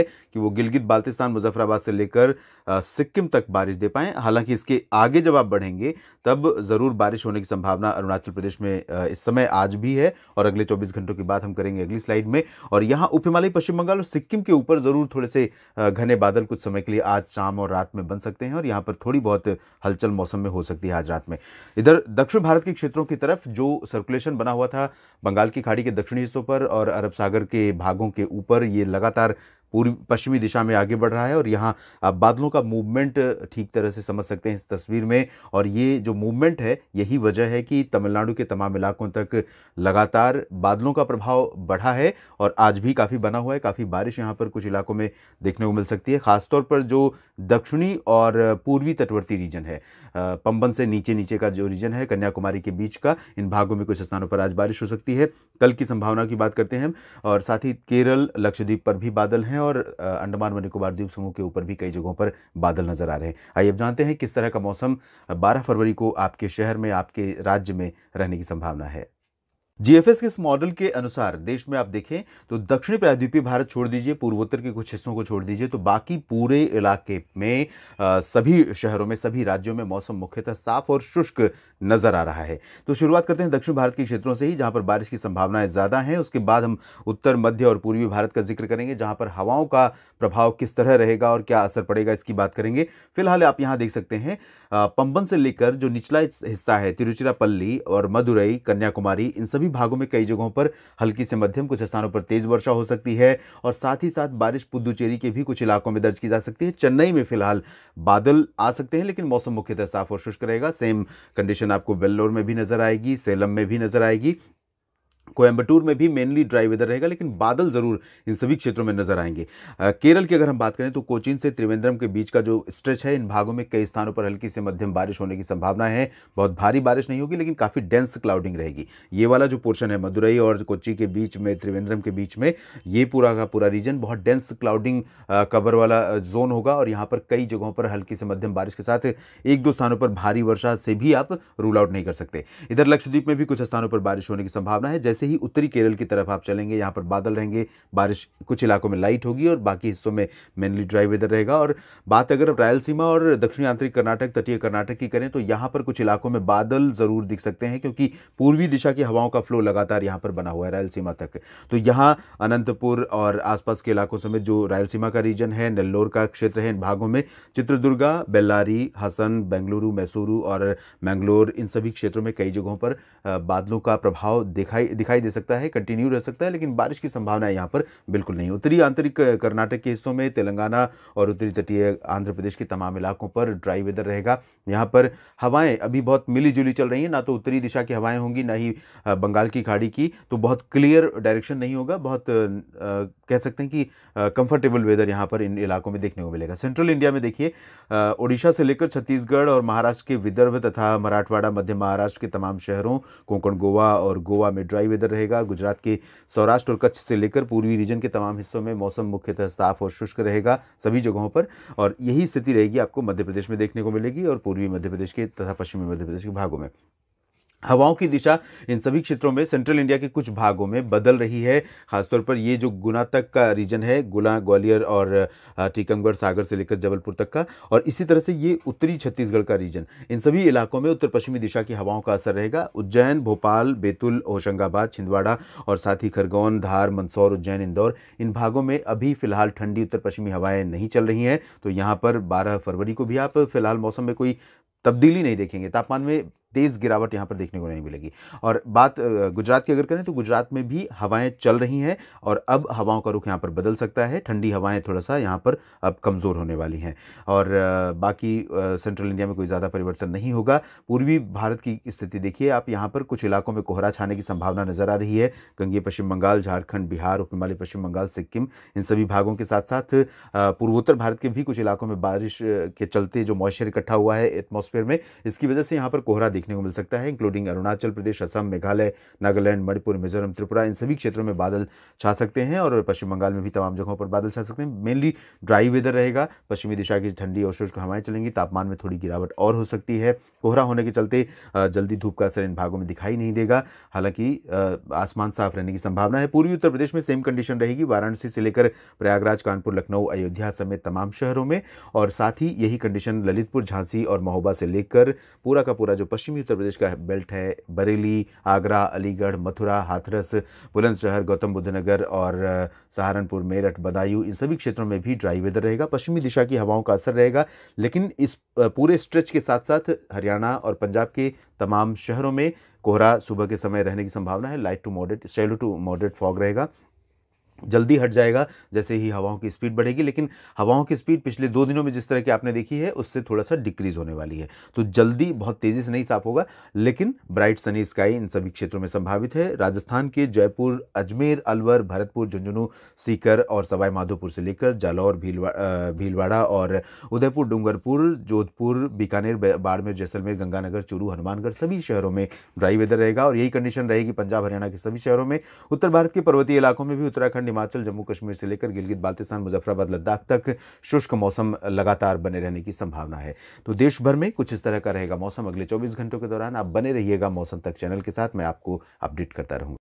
कि वो गिलगित बाल्टिस्तान मुजफ्फराबाद से लेकर सिक्किम तक बारिश दे पाएं। हालांकि इसके आगे जब आप बढ़ेंगे तब ज़रूर बारिश होने की संभावना अरुणाचल प्रदेश में इस समय आज भी है और अगले 24 घंटों की बात हम करेंगे अगली स्लाइड में। और यहाँ उप हिमालयी पश्चिम बंगाल और सिक्किम के ऊपर ज़रूर थोड़े से घने बादल कुछ समय के लिए आज शाम और रात में बन सकते हैं और यहाँ पर थोड़ी बहुत हलचल मौसम में हो सकती है आज रात में। इधर दक्षिण भारत के क्षेत्रों की तरफ जो सर्कुलेशन बना हुआ था बंगाल की खाड़ी के दक्षिणी हिस्सों पर और अरब सागर के भागों के ऊपर, ये लगातार पूर्वी पश्चिमी दिशा में आगे बढ़ रहा है और यहाँ आप बादलों का मूवमेंट ठीक तरह से समझ सकते हैं इस तस्वीर में। और ये जो मूवमेंट है यही वजह है कि तमिलनाडु के तमाम इलाकों तक लगातार बादलों का प्रभाव बढ़ा है और आज भी काफ़ी बना हुआ है। काफ़ी बारिश यहाँ पर कुछ इलाकों में देखने को मिल सकती है, खासतौर पर जो दक्षिणी और पूर्वी तटवर्ती रीजन है, पंबन से नीचे नीचे का जो रीजन है, कन्याकुमारी के बीच का, इन भागों में कुछ स्थानों पर आज बारिश हो सकती है। कल की संभावना की बात करते हैं हम, और साथ ही केरल लक्षद्वीप पर भी बादल हैं और अंडमान व निकोबार द्वीप समूह के ऊपर भी कई जगहों पर बादल नजर आ रहे हैं। आइए अब जानते हैं किस तरह का मौसम 12 फरवरी को आपके शहर में, आपके राज्य में रहने की संभावना है। जीएफएस के इस मॉडल के अनुसार देश में आप देखें तो दक्षिणी प्रायद्वीपीय भारत छोड़ दीजिए, पूर्वोत्तर के कुछ हिस्सों को छोड़ दीजिए, तो बाकी पूरे इलाके में सभी शहरों में, सभी राज्यों में मौसम मुख्यतः साफ और शुष्क नजर आ रहा है। तो शुरुआत करते हैं दक्षिण भारत के क्षेत्रों से ही, जहां पर बारिश की संभावनाएं ज्यादा हैं। उसके बाद हम उत्तर, मध्य और पूर्वी भारत का जिक्र करेंगे, जहां पर हवाओं का प्रभाव किस तरह रहेगा और क्या असर पड़ेगा इसकी बात करेंगे। फिलहाल आप यहां देख सकते हैं पंबन से लेकर जो निचला हिस्सा है, तिरुचिरापल्ली और मदुरई, कन्याकुमारी, इन सभी भागों में कई जगहों पर हल्की से मध्यम, कुछ स्थानों पर तेज वर्षा हो सकती है और साथ ही साथ बारिश पुदुचेरी के भी कुछ इलाकों में दर्ज की जा सकती है। चेन्नई में फिलहाल बादल आ सकते हैं लेकिन मौसम मुख्यतः साफ और शुष्क रहेगा। सेम कंडीशन आपको वेल्लोर में भी नजर आएगी, सेलम में भी नजर आएगी, कोयंबटूर में भी मेनली ड्राई वेदर रहेगा लेकिन बादल जरूर इन सभी क्षेत्रों में नजर आएंगे। केरल की अगर हम बात करें तो कोचीन से त्रिवेंद्रम के बीच का जो स्ट्रेच है, इन भागों में कई स्थानों पर हल्की से मध्यम बारिश होने की संभावना है। बहुत भारी बारिश नहीं होगी लेकिन काफी डेंस क्लाउडिंग रहेगी। ये वाला जो पोर्शन है मदुरई और कोच्चि के बीच में, त्रिवेंद्रम के बीच में, ये पूरा का पूरा रीजन बहुत डेंस क्लाउडिंग कवर वाला जोन होगा और यहाँ पर कई जगहों पर हल्की से मध्यम बारिश के साथ एक दो स्थानों पर भारी वर्षा से भी आप रूल आउट नहीं कर सकते। इधर लक्षद्वीप में भी कुछ स्थानों पर बारिश होने की संभावना है। जैसे ही उत्तरी केरल की तरफ आप चलेंगे, यहाँ पर बादल रहेंगे, बारिश कुछ इलाकों में लाइट होगी और बाकी हिस्सों में मेनली ड्राई वेदर रहेगा। और बात अगर रायलसीमा और दक्षिणी आंतरिक कर्नाटक, तटीय कर्नाटक की करें तो यहाँ पर कुछ इलाकों में बादल जरूर दिख सकते हैं क्योंकि पूर्वी दिशा की हवाओं का फ्लो लगातार यहाँ पर बना हुआ है रायलसीमा तक। तो यहाँ अनंतपुर और आसपास के इलाकों समेत जो रायलसीमा का रीजन है, नेल्लोर का क्षेत्र है, इन भागों में चित्रदुर्गा, बेल्लारी, हसन, बेंगलुरु, मैसूरू और मैंगलोर, इन सभी क्षेत्रों में कई जगहों पर बादलों का प्रभाव दिखाई दे सकता है, कंटिन्यू रह सकता है लेकिन बारिश की संभावना यहाँ पर बिल्कुल नहीं। उत्तरी आंतरिक कर्नाटक के हिस्सों में, तेलंगाना और उत्तरी तटीय आंध्र प्रदेश के तमाम इलाकों पर ड्राई वेदर रहेगा। यहाँ पर हवाएं अभी बहुत मिली जुली चल रही हैं, ना तो उत्तरी दिशा की हवाएं होंगी ना ही बंगाल की खाड़ी की, तो बहुत क्लियर डायरेक्शन नहीं होगा। बहुत कह सकते हैं कि कंफर्टेबल वेदर यहाँ पर इन इलाकों में देखने को मिलेगा। सेंट्रल इंडिया में देखिए, ओडिशा से लेकर छत्तीसगढ़ और महाराष्ट्र के विदर्भ तथा मराठवाड़ा, मध्य महाराष्ट्र के तमाम शहरों, कोंकण, गोवा और गोवा में ड्राई वेदर रहेगा। गुजरात के सौराष्ट्र और कच्छ से लेकर पूर्वी रीजन के तमाम हिस्सों में मौसम मुख्यतः साफ और शुष्क रहेगा सभी जगहों पर, और यही स्थिति रहेगी आपको मध्य प्रदेश में देखने को मिलेगी और पूर्वी मध्य प्रदेश के तथा पश्चिमी मध्य प्रदेश के भागों में। हवाओं की दिशा इन सभी क्षेत्रों में सेंट्रल इंडिया के कुछ भागों में बदल रही है, खासतौर पर ये जो गुना तक का रीजन है, गुना, ग्वालियर और टीकमगढ़, सागर से लेकर जबलपुर तक का, और इसी तरह से ये उत्तरी छत्तीसगढ़ का रीजन, इन सभी इलाकों में उत्तर पश्चिमी दिशा की हवाओं का असर रहेगा। उज्जैन, भोपाल, बैतूल, होशंगाबाद, छिंदवाड़ा और साथ ही खरगोन, धार, मंदसौर, उज्जैन, इंदौर, इन भागों में अभी फिलहाल ठंडी उत्तर पश्चिमी हवाएं नहीं चल रही हैं। तो यहाँ पर 12 फरवरी को भी आप फिलहाल मौसम में कोई तब्दीली नहीं देखेंगे, तापमान में तेज गिरावट यहाँ पर देखने को नहीं मिलेगी। और बात गुजरात की अगर करें तो गुजरात में भी हवाएं चल रही हैं और अब हवाओं का रुख यहाँ पर बदल सकता है। ठंडी हवाएं थोड़ा सा यहाँ पर अब कमज़ोर होने वाली हैं और बाकी सेंट्रल इंडिया में कोई ज़्यादा परिवर्तन नहीं होगा। पूर्वी भारत की स्थिति देखिए आप, यहाँ पर कुछ इलाकों में कोहरा छाने की संभावना नज़र आ रही है। गंगेय पश्चिम बंगाल, झारखंड, बिहार, उप हिमालय पश्चिम बंगाल, सिक्किम, इन सभी भागों के साथ साथ पूर्वोत्तर भारत के भी कुछ इलाकों में बारिश के चलते जो मॉइस्चर इकट्ठा हुआ है एटमॉस्फेयर में, इसकी वजह से यहाँ पर कोहरा देखने को मिल सकता है, इंक्लूडिंग अरुणाचल प्रदेश, असम, मेघालय, नागालैंड, मणिपुर, मिजोरम, त्रिपुरा, इन सभी क्षेत्रों में बादल छा सकते हैं और पश्चिम बंगाल में भी तमाम जगहों पर बादल छा सकते हैं। मेनली ड्राई वेदर रहेगा, पश्चिमी दिशा की ठंडी और शुष्क हवाएं चलेंगी, तापमान में थोड़ी गिरावट और हो सकती है। कोहरा होने के चलते जल्दी धूप का असर इन भागों में दिखाई नहीं देगा, हालांकि आसमान साफ रहने की संभावना है। पूर्वी उत्तर प्रदेश में सेम कंडीशन रहेगी, वाराणसी से लेकर प्रयागराज, कानपुर, लखनऊ, अयोध्या समेत तमाम शहरों में, और साथ ही यही कंडीशन ललितपुर, झांसी और महोबा से लेकर पूरा का पूरा जो पश्चिमी उत्तर प्रदेश का बेल्ट है, बरेली, आगरा, अलीगढ़, मथुरा, हाथरस, बुलंदशहर, गौतम बुद्ध नगर और सहारनपुर, मेरठ, बदायूं, इन सभी क्षेत्रों में भी ड्राई वेदर रहेगा। पश्चिमी दिशा की हवाओं का असर रहेगा, लेकिन इस पूरे स्ट्रेच के साथ साथ हरियाणा और पंजाब के तमाम शहरों में कोहरा सुबह के समय रहने की संभावना है। Light to moderate, shallow to moderate fog रहेगा, जल्दी हट जाएगा जैसे ही हवाओं की स्पीड बढ़ेगी, लेकिन हवाओं की स्पीड पिछले 2 दिनों में जिस तरह की आपने देखी है उससे थोड़ा सा डिक्रीज होने वाली है, तो जल्दी बहुत तेजी से नहीं साफ होगा, लेकिन ब्राइट सनी स्काई इन सभी क्षेत्रों में संभावित है। राजस्थान के जयपुर, अजमेर, अलवर, भरतपुर, झुंझुनू, सीकर और सवाई माधोपुर से लेकर जालौर, भीलवाड़ा और उदयपुर, डूंगरपुर, जोधपुर, बीकानेर, बाड़मेर, जैसलमेर, गंगानगर, चूरू, हनुमानगढ़ सभी शहरों में ड्राई वेदर रहेगा और यही कंडीशन रहेगी पंजाब, हरियाणा के सभी शहरों में। उत्तर भारत के पर्वतीय इलाकों में भी उत्तराखंड, हिमाचल, जम्मू कश्मीर से लेकर गिलगित बाल्टिस्तान, मुजफ्फराबाद, लद्दाख तक शुष्क मौसम लगातार बने रहने की संभावना है। तो देश भर में कुछ इस तरह का रहेगा मौसम अगले 24 घंटों के दौरान। आप बने रहिएगा मौसम तक चैनल के साथ, मैं आपको अपडेट करता रहूंगा।